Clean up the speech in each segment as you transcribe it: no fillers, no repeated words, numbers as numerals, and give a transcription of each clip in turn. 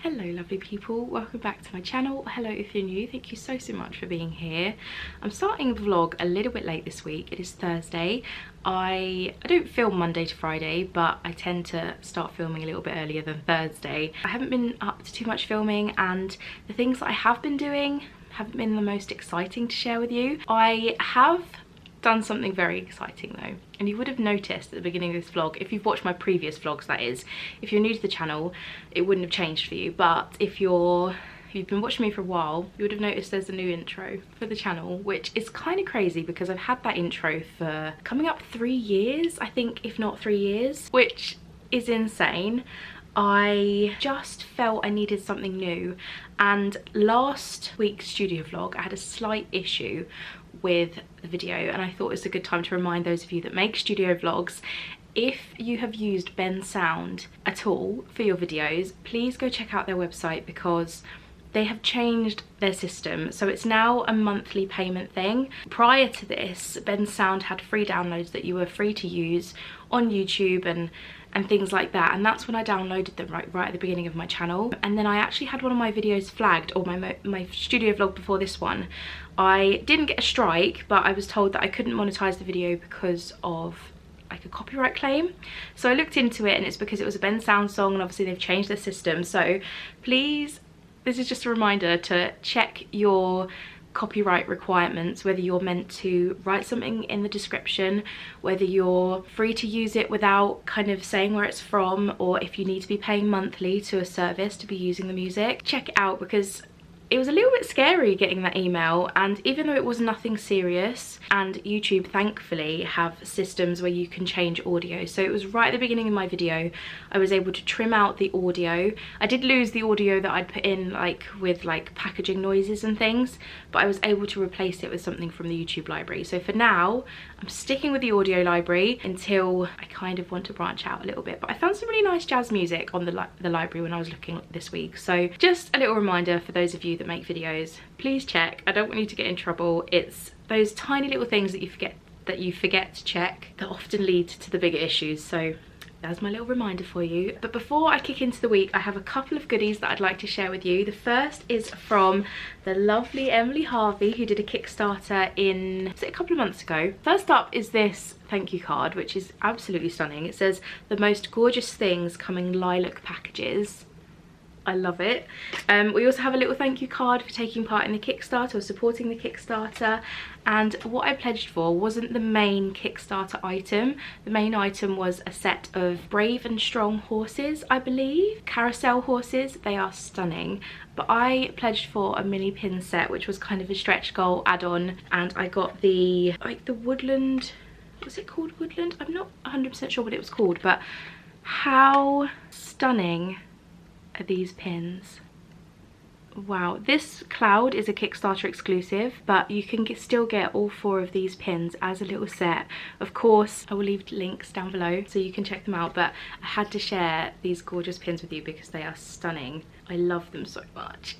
Hello lovely people, welcome back to my channel. Hello if you're new, thank you so much for being here. I'm starting the vlog a little bit late this week. It is Thursday. I don't film Monday to Friday, but I tend to start filming a little bit earlier than Thursday. I haven't been up to too much filming, and the things that I have been doing haven't been the most exciting to share with you. I have done something very exciting though, and you would have noticed at the beginning of this vlog, if you've watched my previous vlogs that is. If you're new to the channel, it wouldn't have changed for you, but if you've been watching me for a while, you would have noticed there's a new intro for the channel, which is kind of crazy because I've had that intro for coming up 3 years, I think, if not 3 years, which is insane. I just felt I needed something new, and last week's studio vlog I had a slight issue with the video, and I thought it was a good time to remind those of you that make studio vlogs, if you have used Ben Sound at all for your videos, please go check out their website because they have changed their system, so it's now a monthly payment thing. Prior to this, Ben Sound had free downloads that you were free to use on YouTube and things like that, and that's when I downloaded them right at the beginning of my channel. And then I actually had one of my videos flagged, or my studio vlog before this one. I didn't get a strike, but I was told that I couldn't monetize the video because of like a copyright claim. So I looked into it, and it's because it was a Ben Sound song, and obviously they've changed their system. So please, this is just a reminder to check your copyright requirements, whether you're meant to write something in the description, whether you're free to use it without kind of saying where it's from, or if you need to be paying monthly to a service to be using the music. Check it out, because it was a little bit scary getting that email, and even though it was nothing serious, and YouTube thankfully have systems where you can change audio, so it was right at the beginning of my video I was able to trim out the audio. I did lose the audio that I'd put in, like with like packaging noises and things, but I was able to replace it with something from the YouTube library. So for now I'm sticking with the audio library until I kind of want to branch out a little bit. But I found some really nice jazz music on the library when I was looking this week, so just a little reminder for those of you that make videos, please check. I don't want you to get in trouble. It's those tiny little things that you forget to check that often lead to the bigger issues. So that's my little reminder for you. But before I kick into the week, I have a couple of goodies that I'd like to share with you. The first is from the lovely Emily Harvey, who did a Kickstarter a couple of months ago. First up is this thank you card, which is absolutely stunning. It says, "The most gorgeous things come in lilac packages." I love it. We also have a little thank you card for taking part in the Kickstarter, or supporting the Kickstarter. And what I pledged for wasn't the main Kickstarter item. The main item was a set of brave and strong horses, I believe. Carousel horses. They are stunning. But I pledged for a mini pin set, which was kind of a stretch goal add-on. And I got the woodland, was it called woodland? I'm not 100% sure what it was called, but how stunning are these pins. Wow, this cloud is a Kickstarter exclusive, but you can still get all 4 of these pins as a little set. Of course, I will leave links down below so you can check them out, but I had to share these gorgeous pins with you because they are stunning. I love them so much.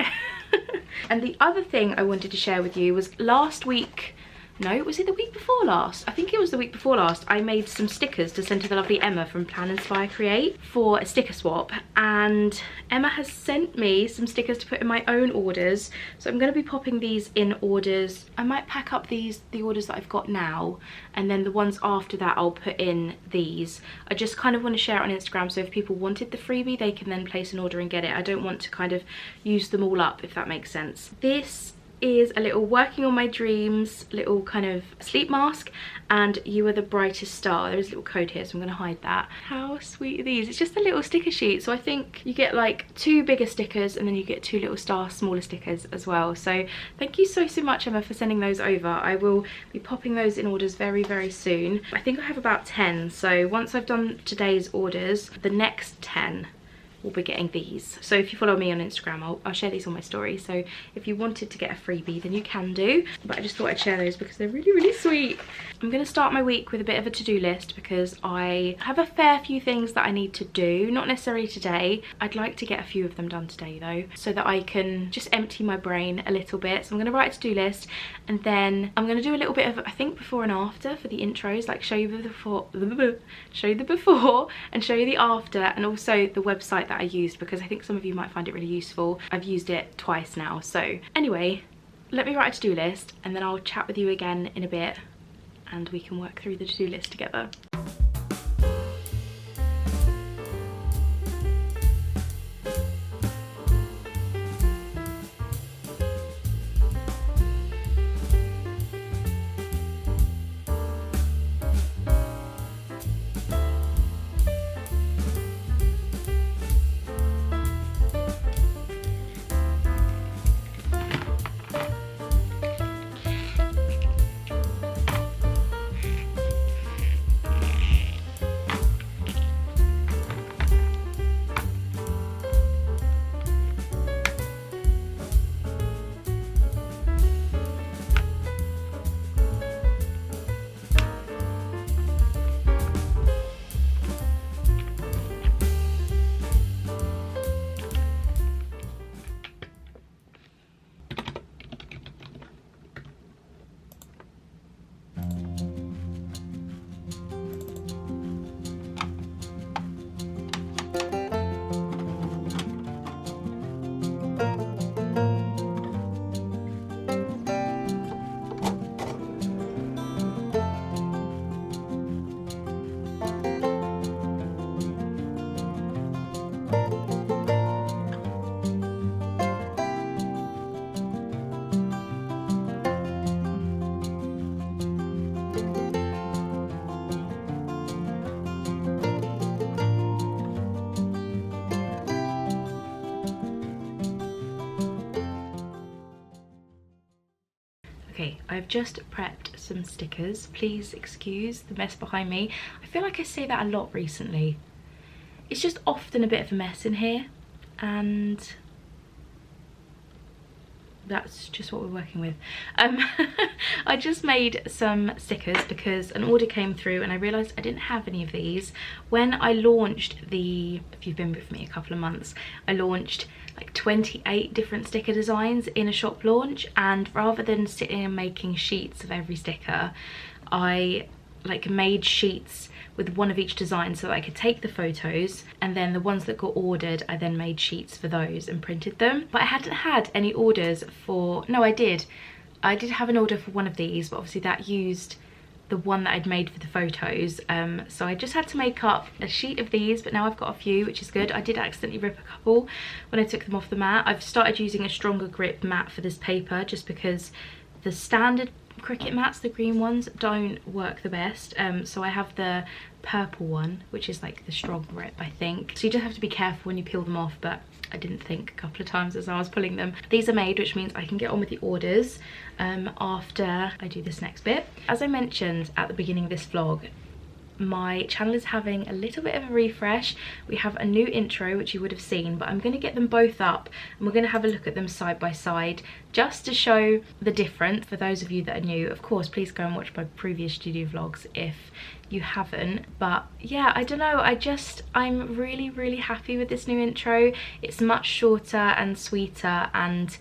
And the other thing I wanted to share with you was last week, no, was it the week before last? I think it was the week before last. I made some stickers to send to the lovely Emma from Plan Inspire Create for a sticker swap, and Emma has sent me some stickers to put in my own orders. So I'm going to be popping these in orders. I might pack up the orders that I've got now, and then the ones after that I'll put in these. I just kind of want to share it on Instagram, so if people wanted the freebie they can then place an order and get it. I don't want to kind of use them all up, if that makes sense. This is a little working on my dreams little kind of sleep mask, and you are the brightest star. There is a little code here, so I'm going to hide that. How sweet are these? It's just a little sticker sheet, so I think you get like 2 bigger stickers and then you get 2 little smaller stickers as well. So thank you so much, Emma, for sending those over. I will be popping those in orders very soon. I think I have about 10, so once I've done today's orders, the next 10 will be getting these. So if you follow me on Instagram, I'll share these on my story. So if you wanted to get a freebie, then you can do. But I just thought I'd share those because they're really sweet. I'm going to start my week with a bit of a to-do list because I have a fair few things that I need to do. Not necessarily today. I'd like to get a few of them done today though, so that I can just empty my brain a little bit. So I'm going to write a to-do list, and then I'm going to do a little bit of, I think, before and after for the intros, like show you the before and show you the after, and also the website that that I used, because I think some of you might find it really useful. I've used it twice now. So anyway, let me write a to-do list and then I'll chat with you again in a bit and we can work through the to-do list together. Okay, I've just prepped some stickers. Please excuse the mess behind me. I feel like I say that a lot recently. It's just often a bit of a mess in here, and that's just what we're working with. I just made some stickers because an order came through and I realised I didn't have any of these. When I launched if you've been with me a couple of months, I launched like 28 different sticker designs in a shop launch, and rather than sitting and making sheets of every sticker, I like made sheets with one of each design so that I could take the photos, and then the ones that got ordered I then made sheets for those and printed them. But I hadn't had any orders for, no, I did have an order for one of these, but obviously that used the one that I'd made for the photos, so I just had to make up a sheet of these, but now I've got a few, which is good. I did accidentally rip a couple when I took them off the mat. I've started using a stronger grip mat for this paper just because the standard Cricut mats, the green ones, don't work the best, so I have the purple one, which is like the strong grip, I think. So you just have to be careful when you peel them off, but I didn't think a couple of times as I was pulling them. These are made, which means I can get on with the orders after I do this next bit. As I mentioned at the beginning of this vlog, my channel is having a little bit of a refresh. We have a new intro, which you would have seen, but I'm going to get them both up and we're going to have a look at them side by side just to show the difference for those of you that are new. Of course, please go and watch my previous studio vlogs if you haven't. But yeah, I don't know, I'm really happy with this new intro. It's much shorter and sweeter, and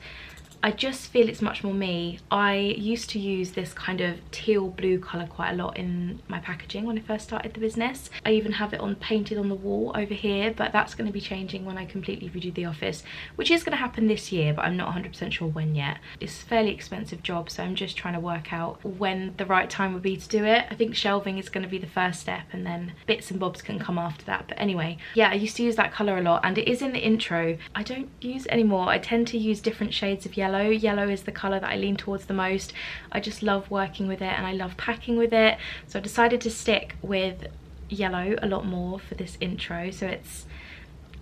I just feel it's much more me. I used to use this kind of teal blue colour quite a lot in my packaging when I first started the business. I even have it painted on the wall over here, but that's going to be changing when I completely redo the office, which is going to happen this year, but I'm not 100% sure when yet. It's a fairly expensive job, so I'm just trying to work out when the right time would be to do it. I think shelving is going to be the first step, and then bits and bobs can come after that. But anyway, yeah, I used to use that colour a lot, and it is in the intro. I don't use anymore. I tend to use different shades of yellow. Yellow is the colour that I lean towards the most. I just love working with it and I love packing with it, so I decided to stick with yellow a lot more for this intro. So it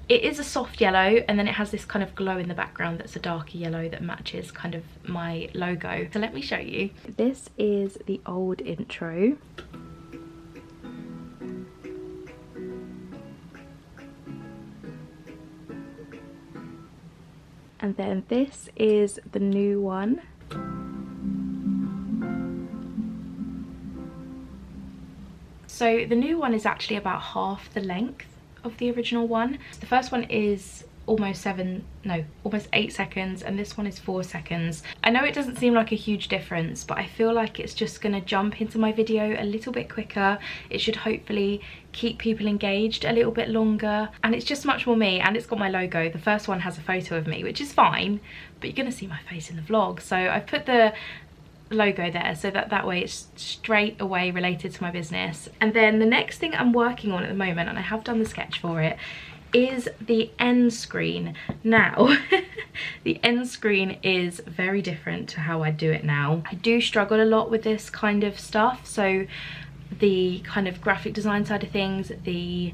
is a soft yellow, and then it has this kind of glow in the background that's a darker yellow that matches kind of my logo. So let me show you. This is the old intro. And then this is the new one. So the new one is actually about half the length of the original one. The first one is almost 8 seconds, and this one is 4 seconds. I know it doesn't seem like a huge difference, but I feel like it's just gonna jump into my video a little bit quicker. It should hopefully keep people engaged a little bit longer, and it's just much more me, and it's got my logo. The first one has a photo of me, which is fine, but you're gonna see my face in the vlog, so I've put the logo there so that way it's straight away related to my business. And then the next thing I'm working on at the moment, and I have done the sketch for it, is the end screen. Now the end screen is very different to how I do it now. I do struggle a lot with this kind of stuff, so the kind of graphic design side of things, the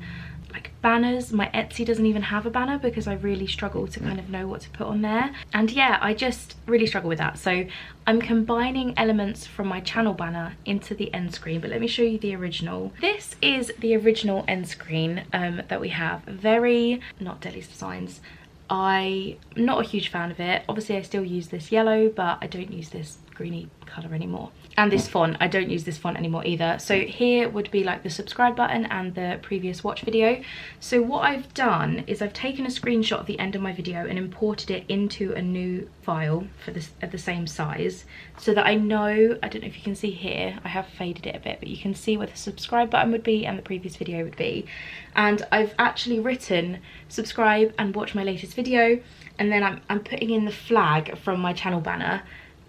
like banners. My Etsy doesn't even have a banner because I really struggle to kind of know what to put on there, and yeah, I just really struggle with that. So I'm combining elements from my channel banner into the end screen, but let me show you the original. This is the original end screen that we have. Very not Deli's Designs. I'm not a huge fan of it. Obviously I still use this yellow, but I don't use this greeny colour anymore. And this font, I don't use this font anymore either. So here would be like the subscribe button and the previous watch video. So what I've done is I've taken a screenshot of the end of my video and imported it into a new file for this at the same size, so that I know, I don't know if you can see here, I have faded it a bit, but you can see where the subscribe button would be and the previous video would be. And I've actually written subscribe and watch my latest video, and then I'm putting in the flag from my channel banner,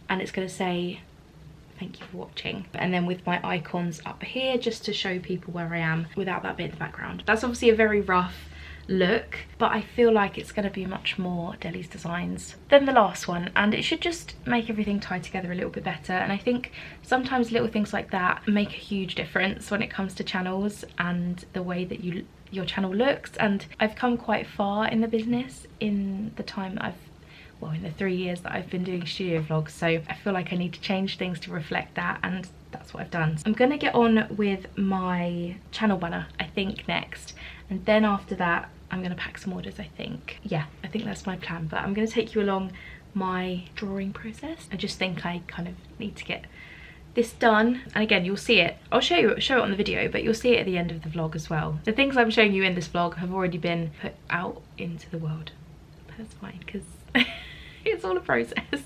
and it's going to say thank you for watching, and then with my icons up here just to show people where I am without that bit in the background. That's obviously a very rough look, but I feel like it's going to be much more Deli's Designs than the last one, and it should just make everything tie together a little bit better. And I think sometimes little things like that make a huge difference when it comes to channels and the way that your channel looks. And I've come quite far in the business in the time that in the 3 years that I've been doing studio vlogs, so I feel like I need to change things to reflect that, and that's what I've done. I'm gonna get on with my channel banner, I think, next, and then after that I'm gonna pack some orders, I think. Yeah, I think that's my plan, but I'm gonna take you along my drawing process. I just think I kind of need to get this done, and again, you'll see it. I'll show it on the video, but you'll see it at the end of the vlog as well. The things I'm showing you in this vlog have already been put out into the world, but that's fine because it's all a process.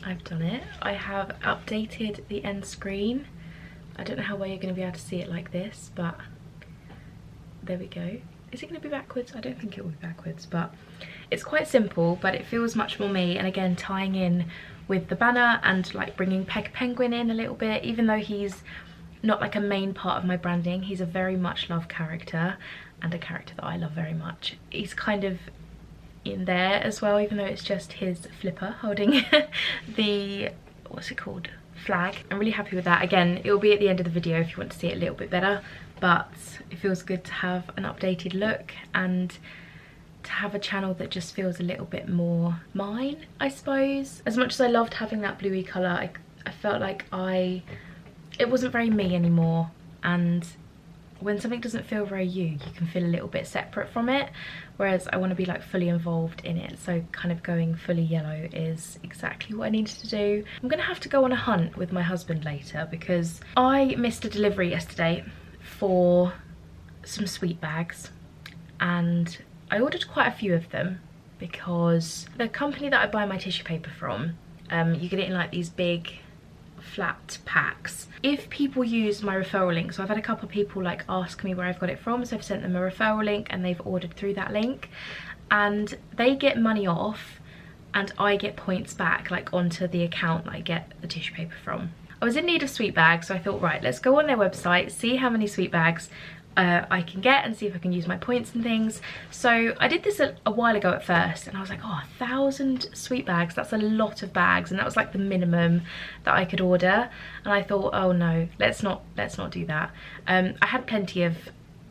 I've done it. I have updated the end screen. I don't know how well you're going to be able to see it like this, but there we go. Is it going to be backwards? I don't think it will be backwards, but it's quite simple, but it feels much more me. And again, tying in with the banner and like bringing Peg Penguin in a little bit, even though he's not like a main part of my branding, he's a very much loved character and a character that I love very much. He's kind of in there as well, even though it's just his flipper holding the, what's it called, flag. I'm really happy with that. Again, it will be at the end of the video if you want to see it a little bit better, but it feels good to have an updated look and to have a channel that just feels a little bit more mine, I suppose. As much as I loved having that bluey colour, I felt like it wasn't very me anymore, and when something doesn't feel very you can feel a little bit separate from it, whereas I want to be like fully involved in it, so kind of going fully yellow is exactly what I needed to do. I'm gonna have to go on a hunt with my husband later because I missed a delivery yesterday for some sweet bags, and I ordered quite a few of them because the company that I buy my tissue paper from, you get it in like these big flat packs. If people use my referral link, so I've had a couple of people like ask me where I've got it from, so I've sent them a referral link and they've ordered through that link, and they get money off and I get points back like onto the account that I get the tissue paper from. I was in need of sweet bags, so I thought, right, let's go on their website, see how many sweet bags I can get and see if I can use my points and things. So I did this a while ago at first, and I was like, oh, 1,000 sweet bags, that's a lot of bags, and that was like the minimum that I could order. And I thought, oh no, let's not do that. I had plenty of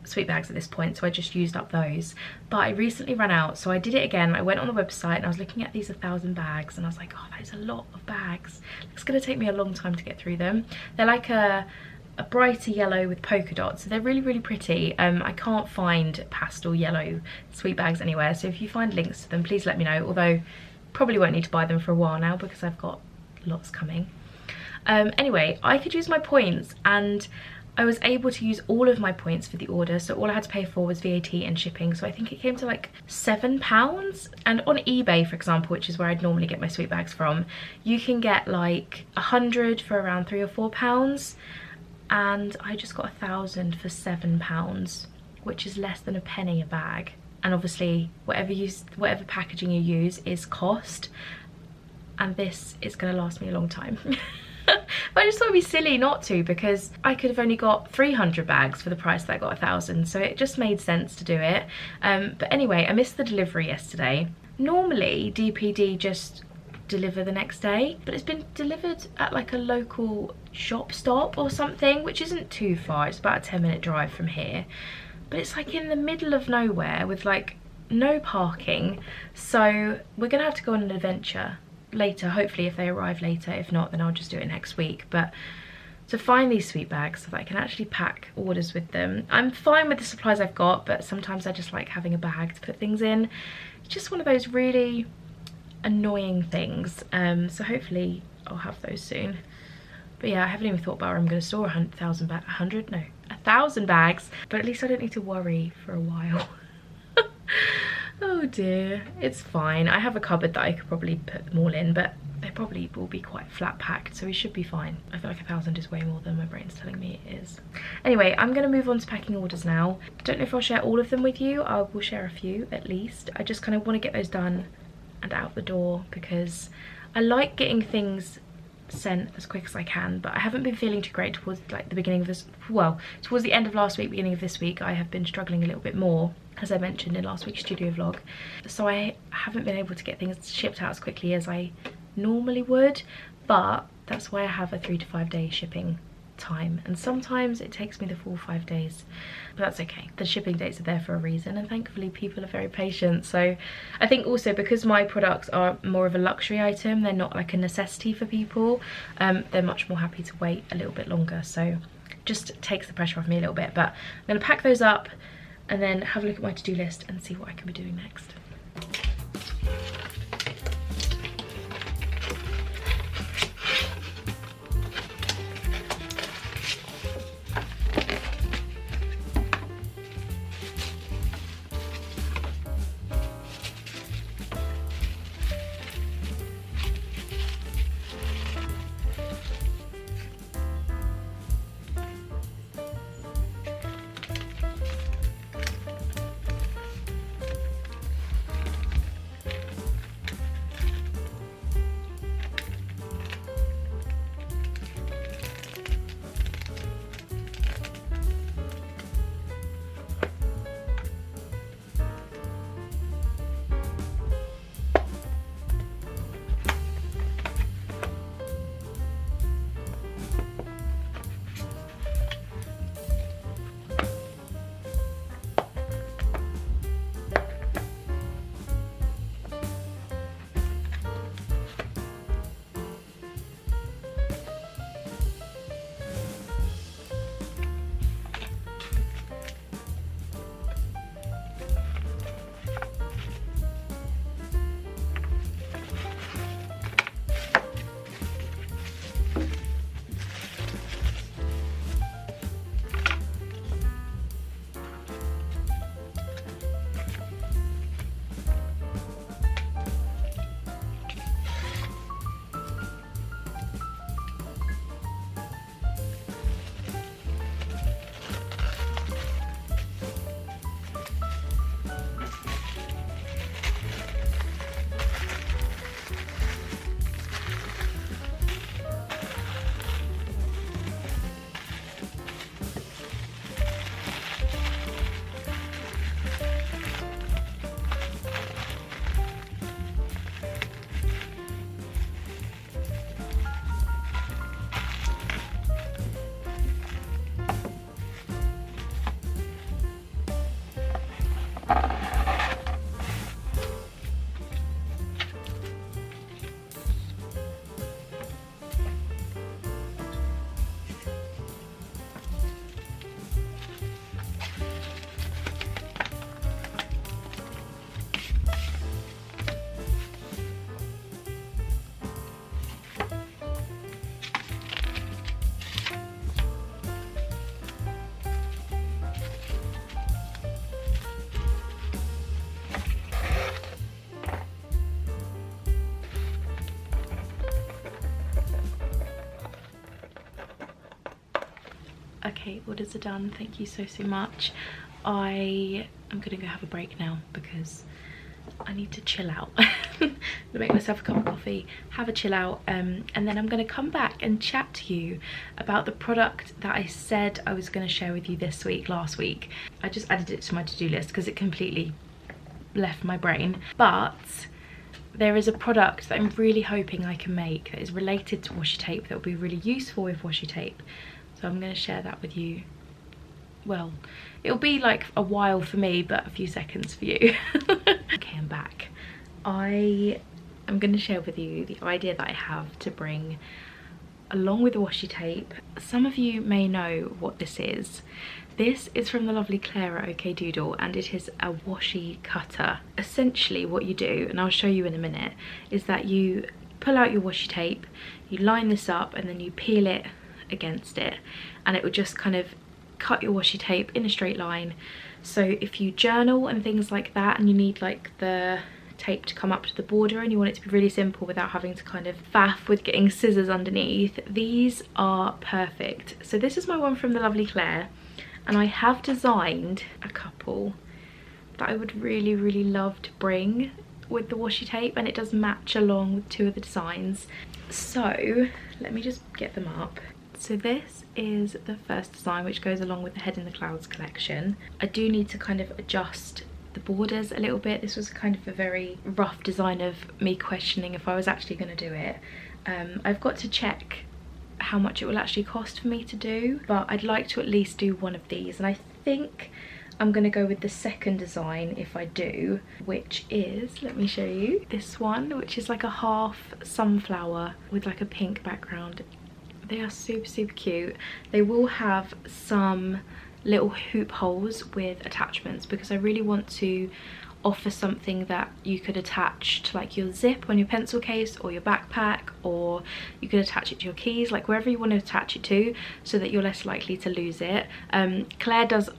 sweet bags at this point, so I just used up those, but I recently ran out, so I did it again. I went on the website and I was looking at these 1,000 bags, and I was like, oh, that is a lot of bags. It's gonna take me a long time to get through them. They're like a brighter yellow with polka dots, so they're really, really pretty. I can't find pastel yellow sweet bags anywhere, so if you find links to them, please let me know, although probably won't need to buy them for a while now because I've got lots coming. Anyway, I could use my points, and I was able to use all of my points for the order, so all I had to pay for was VAT and shipping, so I think it came to like £7. And on eBay, for example, which is where I'd normally get my sweet bags from, you can get like 100 for around £3 or £4, and I just got 1,000 for £7, which is less than a penny a bag. And obviously whatever packaging you use is cost, and this is going to last me a long time. But I just thought it'd be silly not to, because I could have only got 300 bags for the price that I got 1,000, so it just made sense to do it. But anyway, I missed the delivery yesterday. Normally DPD just deliver the next day, but it's been delivered at like a local shop stop or something, which isn't too far. It's about a 10-minute drive from here, but it's like in the middle of nowhere with like no parking, so we're gonna have to go on an adventure later, hopefully, if they arrive later. If not, then I'll just do it next week. But to find these sweet bags so that I can actually pack orders with them. I'm fine with the supplies I've got, but sometimes I just like having a bag to put things in. It's just one of those really annoying things, so hopefully I'll have those soon. But yeah, I haven't even thought about where I'm going to store 1,000 bags, but at least I don't need to worry for a while. Oh dear, it's fine. I have a cupboard that I could probably put them all in, but they probably will be quite flat packed, so we should be fine. I feel like 1,000 is way more than my brain's telling me it is. Anyway, I'm going to move on to packing orders now. Don't know if I'll share all of them with you. I will share a few at least. I just kind of want to get those done and out the door, because I like getting things sent as quick as I can, but I haven't been feeling too great towards like the beginning of this, well, towards the end of last week, beginning of this week. I have been struggling a little bit more, as I mentioned in last week's studio vlog, so I haven't been able to get things shipped out as quickly as I normally would, but that's why I have a 3 to 5 day shipping time, and sometimes it takes me the full 5 days, but that's okay. The shipping dates are there for a reason, and thankfully people are very patient. So I think also because my products are more of a luxury item, they're not like a necessity for people, they're much more happy to wait a little bit longer, so just takes the pressure off me a little bit. But I'm going to pack those up and then have a look at my to-do list and see what I can be doing next. Okay, orders are done. Thank you so much. I am gonna go have a break now because I need to chill out. I'm gonna make myself a cup of coffee, have a chill out, and then I'm gonna come back and chat to you about the product that I said I was gonna share with you this week, last week. I just added it to my to-do list because it completely left my brain. But there is a product that I'm really hoping I can make that is related to washi tape that will be really useful with washi tape. So I'm going to share that with you. Well, it'll be like a while for me, but a few seconds for you. Okay, I'm back. I am going to share with you the idea that I have to bring along with the washi tape. Some of you may know what this is. This is from the lovely Claire at OK Doodle, and it is a washi cutter. Essentially what you do, and I'll show you in a minute, is that you pull out your washi tape, you line this up, and then you peel it against it, and it will just kind of cut your washi tape in a straight line. So if you journal and things like that, and you need like the tape to come up to the border and you want it to be really simple without having to kind of faff with getting scissors underneath, these are perfect. So this is my one from the lovely Claire, and I have designed a couple that I would really love to bring with the washi tape, and it does match along with two of the designs. So let me just get them up. So this is the first design, which goes along with the Head in the Clouds collection. I do need to kind of adjust the borders a little bit. This was kind of a very rough design of me questioning if I was actually going to do it. I've got to check how much it will actually cost for me to do, but I'd like to at least do one of these, and I think I'm going to go with the second design if I do, which is, let me show you, this one, which is like a half sunflower with like a pink background. They are super cute. They will have some little hoop holes with attachments because I really want to offer something that you could attach to like your zip on your pencil case or your backpack, or you could attach it to your keys, like wherever you want to attach it to, so that you're less likely to lose it. Claire does,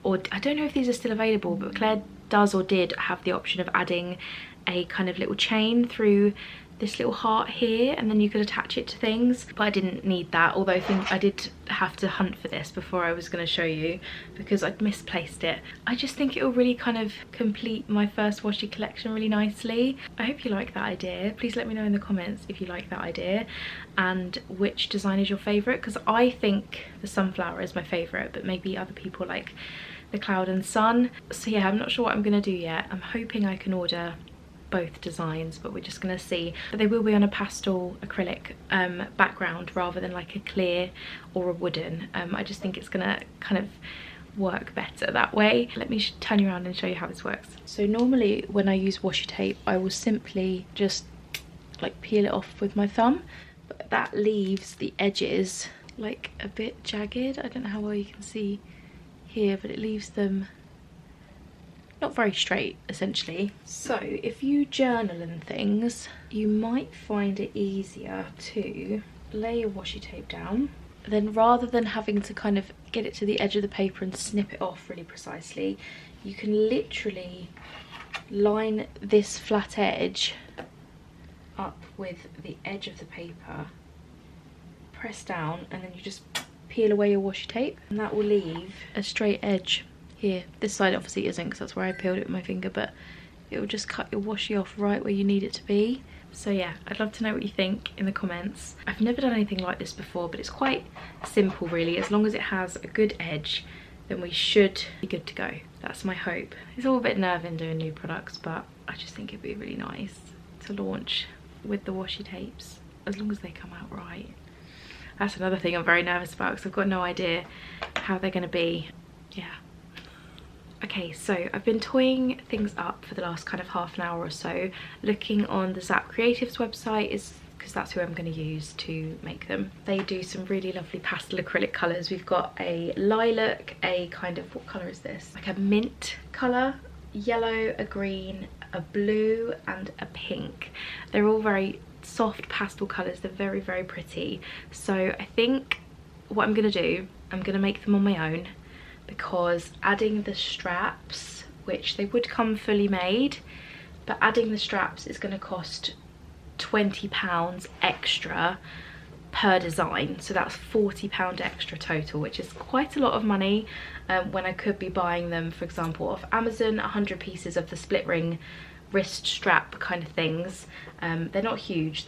or I don't know if these are still available, but Claire does or did have the option of adding a kind of little chain through this little heart here, and then you could attach it to things, but I didn't need that, although I think I did have to hunt for this before I was going to show you because I'd misplaced it. I just think it will really kind of complete my first washi collection really nicely. I hope you like that idea. Please let me know in the comments if you like that idea and which design is your favourite, because I think the sunflower is my favourite, but maybe other people like the cloud and sun. So yeah, I'm not sure what I'm going to do yet. I'm hoping I can order both designs, but we're just gonna see. But they will be on a pastel acrylic background rather than like a clear or a wooden. I just think it's gonna kind of work better that way. Let me turn you around and show you how this works. So normally when I use washi tape, I will simply just like peel it off with my thumb, but that leaves the edges like a bit jagged. I don't know how well you can see here, but it leaves them not very straight, essentially. So if you journal and things, you might find it easier to lay your washi tape down, then rather than having to kind of get it to the edge of the paper and snip it off really precisely, you can literally line this flat edge up with the edge of the paper, press down, and then you just peel away your washi tape, and that will leave a straight edge here. This side obviously isn't because that's where I peeled it with my finger, but it will just cut your washi off right where you need it to be. So yeah, I'd love to know what you think in the comments. I've never done anything like this before, but it's quite simple really. As long as it has a good edge, then we should be good to go. That's my hope. It's all a bit nerve-wracking doing new products, but I just think it'd be really nice to launch with the washi tapes, as long as they come out right. That's another thing I'm very nervous about because I've got no idea how they're going to be. Yeah. Okay, so I've been toying things up for the last kind of half an hour or so, looking on the Zap Creatives website, because that's who I'm going to use to make them. They do some really lovely pastel acrylic colours. We've got a lilac, a kind of, what colour is this? Like a mint colour, yellow, a green, a blue and a pink. They're all very soft pastel colours. They're very, very pretty. So I think what I'm going to do, I'm going to make them on my own, because adding the straps, which they would come fully made, but adding the straps is going to cost £20 extra per design, so that's £40 extra total, which is quite a lot of money, when I could be buying them, for example, off Amazon, 100 pieces of the split ring wrist strap kind of things. They're not huge,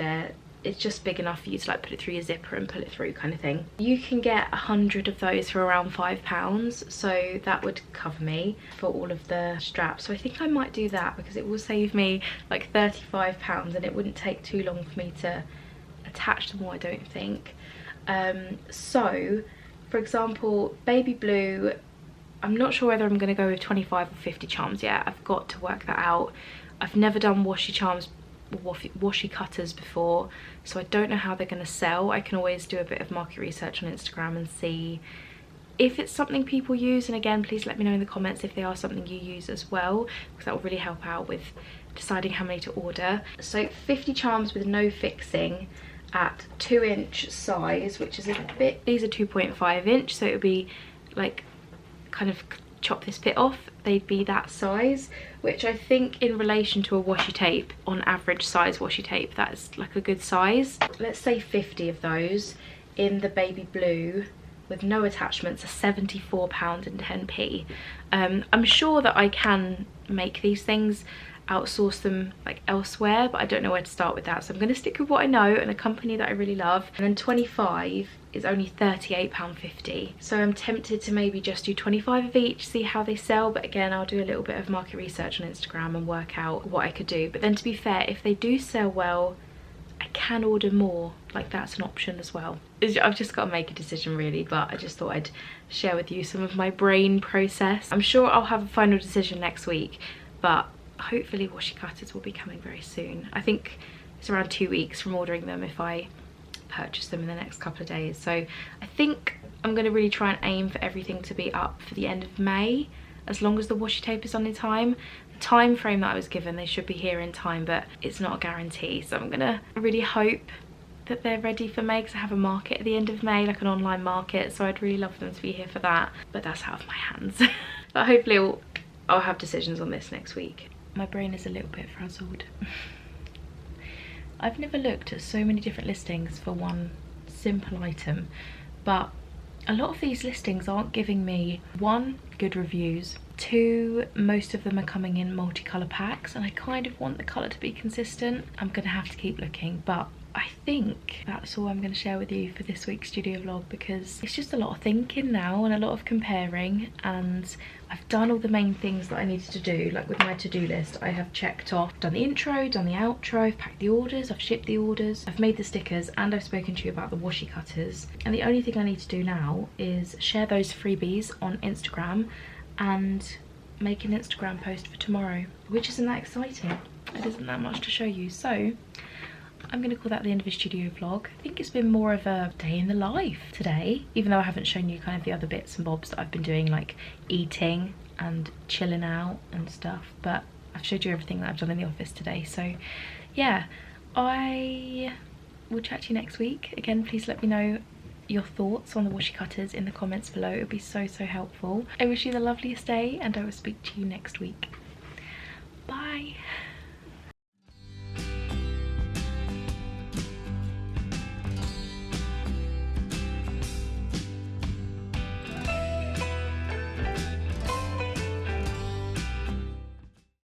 it's just big enough for you to like put it through your zipper and pull it through kind of thing. You can get 100 of those for around £5, so that would cover me for all of the straps. So I think I might do that, because it will save me like £35 and it wouldn't take too long for me to attach them all, I don't think. So for example, baby blue, I'm not sure whether I'm going to go with 25 or 50 charms yet. I've got to work that out. I've never done washi charms, washi cutters before, so I don't know how they're going to sell. I can always do a bit of market research on Instagram and see if it's something people use, and again, please let me know in the comments if they are something you use as well, because that will really help out with deciding how many to order. So 50 charms with no fixing at 2-inch size, which is a bit, these are 2.5 inch, so it would be like kind of chop this bit off, they'd be that size, which I think in relation to a washi tape, on average size washi tape, that's like a good size. Let's say 50 of those in the baby blue with no attachments are £74.10. I'm sure that I can make these things, outsource them like elsewhere, but I don't know where to start with that, so I'm going to stick with what I know and a company that I really love. And then 25 is only £38.50, so I'm tempted to maybe just do 25 of each, see how they sell, but again, I'll do a little bit of market research on Instagram and work out what I could do. But then, to be fair, if they do sell well, I can order more, like that's an option as well. I've just got to make a decision really, but I just thought I'd share with you some of my brain process. I'm sure I'll have a final decision next week, but hopefully washi cutters will be coming very soon. I think it's around 2 weeks from ordering them if I purchase them in the next couple of days. So I think I'm going to really try and aim for everything to be up for the end of May, as long as the washi tape is on in time. The time frame that I was given, they should be here in time, but it's not a guarantee, so I'm gonna really hope that they're ready for May, because I have a market at the end of May, like an online market, so I'd really love them to be here for that, but that's out of my hands. But hopefully I'll have decisions on this next week. My brain is a little bit frazzled. I've never looked at so many different listings for one simple item, but a lot of these listings aren't giving me, 1, good reviews, 2, most of them are coming in multicolour packs, and I kind of want the colour to be consistent. I'm gonna have to keep looking, but I think that's all I'm going to share with you for this week's studio vlog, because it's just a lot of thinking now and a lot of comparing, and I've done all the main things that I needed to do. Like with my to-do list, I have checked off, done the intro, done the outro, I've packed the orders, I've shipped the orders, I've made the stickers, and I've spoken to you about the washi cutters. And the only thing I need to do now is share those freebies on Instagram and make an Instagram post for tomorrow, which isn't that exciting. It isn't that much to show you, so I'm going to call that the end of a studio vlog. I think it's been more of a day in the life today, even though I haven't shown you kind of the other bits and bobs that I've been doing, like eating and chilling out and stuff, but I've showed you everything that I've done in the office today. So yeah, I will chat to you next week. Again, please let me know your thoughts on the washi cutters in the comments below. It would be so helpful. I wish you the loveliest day, and I will speak to you next week. Bye.